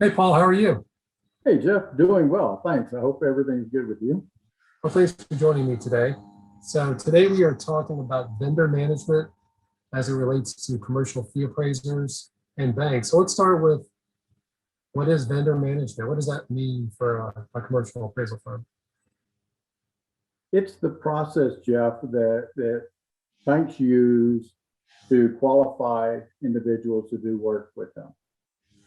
Hey, Paul, how are you? Hey, Jeff, doing well. Thanks. I hope everything's good with you. Well, thanks for joining me today. So today we are talking about vendor management as it relates to commercial fee appraisers and banks. So let's start with what is vendor management? What does that mean for a commercial appraisal firm? It's the process, Jeff, that banks use to qualify individuals to do work with them.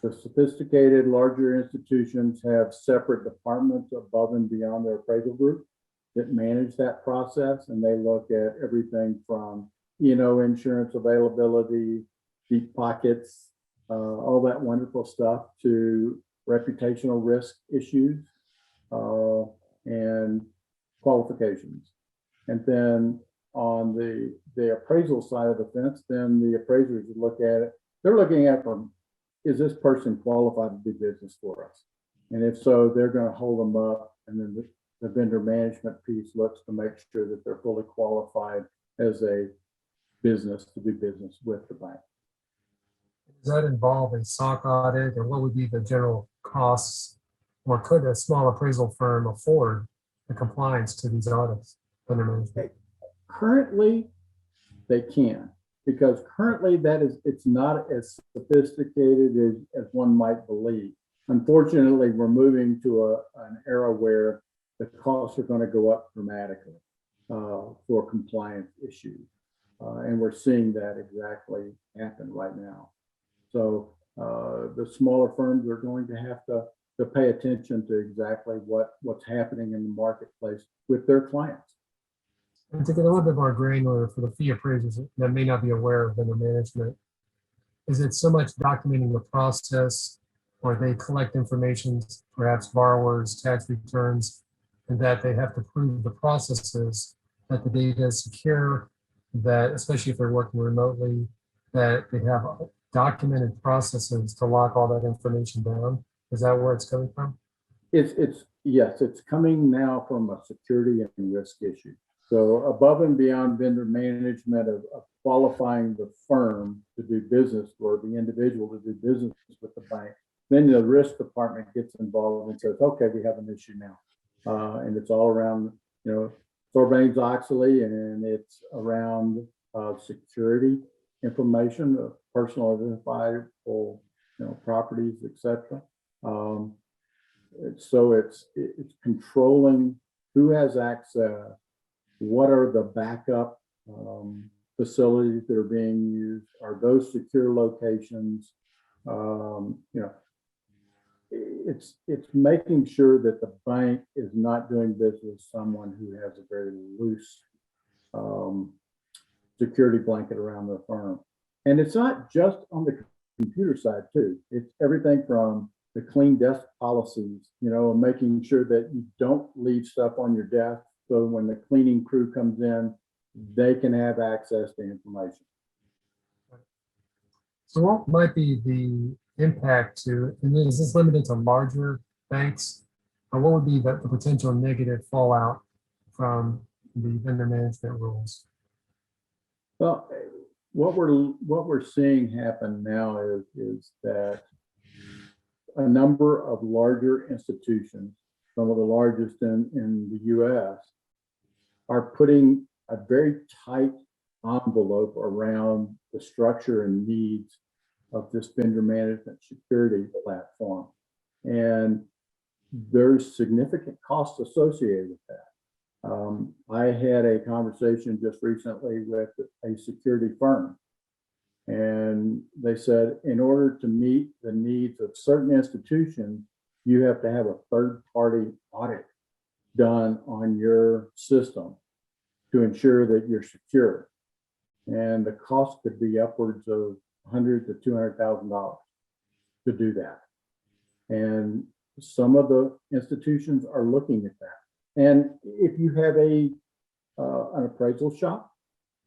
The sophisticated, larger institutions have separate departments above and beyond their appraisal group that manage that process, and they look at everything from insurance availability, deep pockets, all that wonderful stuff, to reputational risk issues and qualifications. And then on the appraisal side of the fence, then the appraisers look at it. They're looking at from, is this person qualified to do business for us? And if so, they're going to hold them up. And then the vendor management piece looks to make sure that they're fully qualified as a business to do business with the bank. Does that involve a SOC audit, or what would be the general costs, or could a small appraisal firm afford the compliance to these audits, vendor management? Currently, they can, because currently it's not as sophisticated as one might believe. Unfortunately, we're moving to an era where the costs are going to go up dramatically for compliance issues. And we're seeing that exactly happen right now. So the smaller firms are going to have to pay attention to exactly what's happening in the marketplace with their clients. And to get a little bit more granular for the fee appraisers that may not be aware of vendor management, is it so much documenting the process, or they collect information, perhaps borrowers, tax returns, and that they have to prove the processes, that the data is secure, that especially if they're working remotely, that they have documented processes to lock all that information down? Is that where it's coming from? It's yes, it's coming now from a security and risk issue. So above and beyond vendor management of qualifying the firm to do business, or the individual to do business with the bank, then the risk department gets involved and says, okay, we have an issue now. And it's all around, Sarbanes-Oxley, and it's around security information, personal identifiable, properties, etc. Um, so it's controlling who has access, what are the backup facilities that are being used, are those secure locations. It's making sure that the bank is not doing business with someone who has a very loose security blanket around their firm. And it's not just on the computer side too. It's everything from the clean desk policies, making sure that you don't leave stuff on your desk. So when the cleaning crew comes in, they can have access to information. So what might be the impact to, and is this limited to larger banks? Or what would be the potential negative fallout from the vendor management rules? Well, what we're seeing happen now is that a number of larger institutions, some of the largest in the US, are putting a very tight envelope around the structure and needs of this vendor management security platform. And there's significant costs associated with that. I had a conversation just recently with a security firm, and they said, in order to meet the needs of certain institutions, you have to have a third-party audit done on your system to ensure that you're secure. And the cost could be upwards of $100,000 to $200,000 to do that. And some of the institutions are looking at that. And if you have an appraisal shop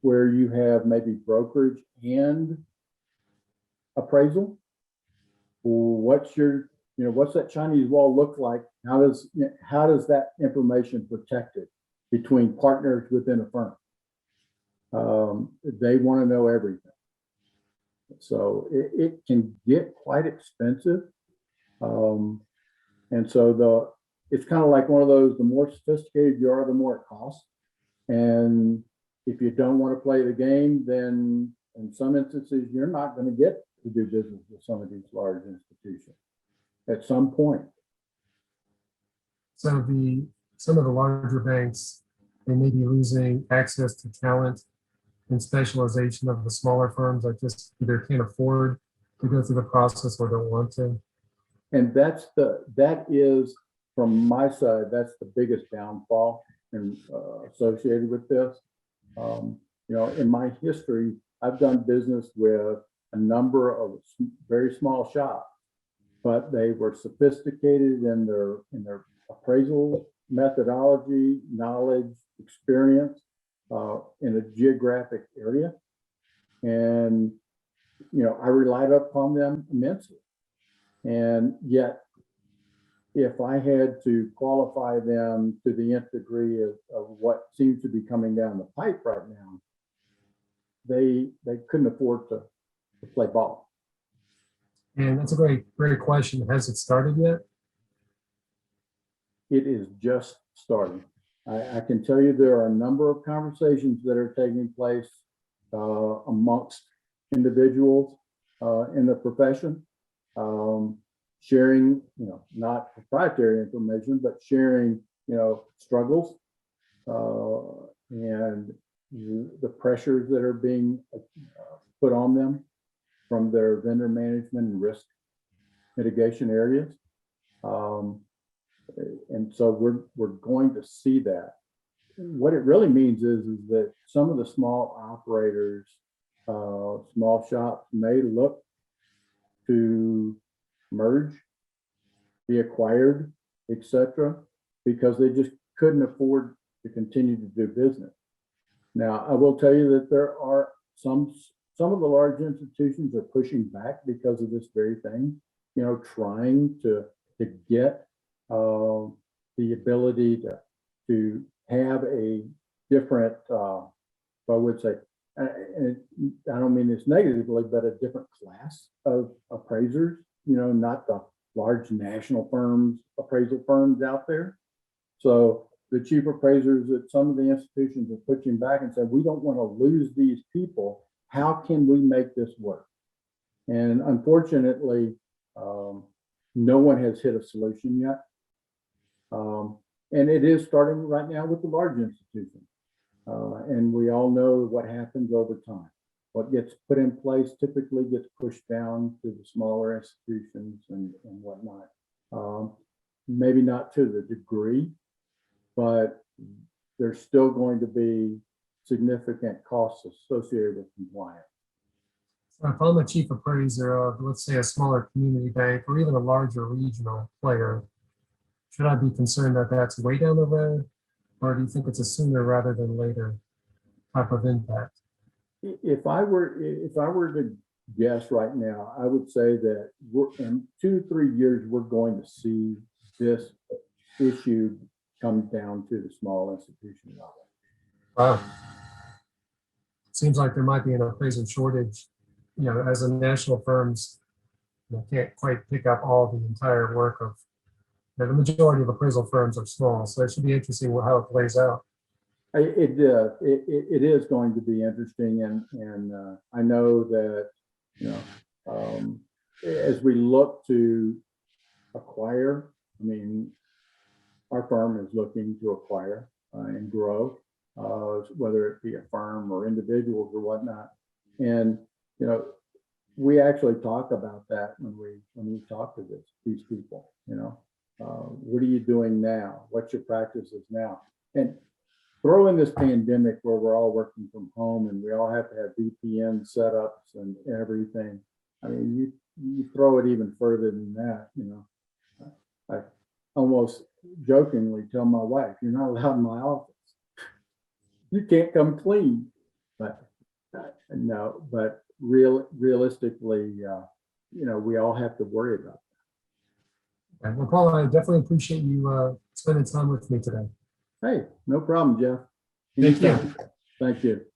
where you have maybe brokerage and appraisal, what's that Chinese wall look like? How does that information protected between partners within a firm? They want to know everything. So it can get quite expensive And so it's kind of like one of those, the more sophisticated you are, the more it costs. And if you don't want to play the game, then in some instances, you're not going to get to do business with some of these large institutions at some point. So some of the larger banks, they may be losing access to talent and specialization of the smaller firms that just either can't afford to go through the process or don't want to. And that is, from my side, that's the biggest downfall and associated with this. In my history, I've done business with a number of very small shops, but they were sophisticated in their appraisal methodology, knowledge, experience in a geographic area. And, I relied upon them immensely. And yet, if I had to qualify them to the nth degree of what seems to be coming down the pipe right now, they couldn't afford to play ball. And that's a great question. Has it started yet? It is just starting. I can tell you there are a number of conversations that are taking place amongst individuals in the profession, sharing, not proprietary information, but sharing, struggles and the pressures that are being put on them from their vendor management and risk mitigation areas. And so we're going to see that. What it really means is that some of the small operators, small shops may look to merge, be acquired, etc., because they just couldn't afford to continue to do business. Now, I will tell you that there are some of the large institutions are pushing back because of this very thing, trying to get the ability to have a different, I would say, and I don't mean this negatively, but a different class of appraisers, not the large national firms, appraisal firms out there. So the chief appraisers at some of the institutions are pushing back and said, we don't want to lose these people. How can we make this work? And unfortunately, no one has hit a solution yet. And it is starting right now with the large institutions. And we all know what happens over time. What gets put in place typically gets pushed down to the smaller institutions and whatnot. Maybe not to the degree, but there's still going to be significant costs associated with compliance. So if I'm a chief appraiser of, let's say, a smaller community bank or even a larger regional player, should I be concerned that that's way down the road? Or do you think it's a sooner rather than later type of impact? If I were to guess right now, I would say that in 2 to 3 years, we're going to see this issue come down to the small institution level. Wow. Seems like there might be an appraiser shortage, as the national firms can't quite pick up all the entire work of, the majority of appraisal firms are small. So it should be interesting how it plays out. It is going to be interesting, and I know that as we look to acquire, our firm is looking to acquire and grow, whether it be a firm or individuals or whatnot, and we actually talk about that when we talk to these people. What are you doing now? What's your practices now? And throw in this pandemic where we're all working from home and we all have to have VPN setups and everything. You throw it even further than that. I almost jokingly tell my wife, "You're not allowed in my office. You can't come clean." But no, but realistically, we all have to worry about that. Okay. Well, Paul, I definitely appreciate you spending time with me today. Hey, no problem, Jeff. Thank you. Anytime. Thank you.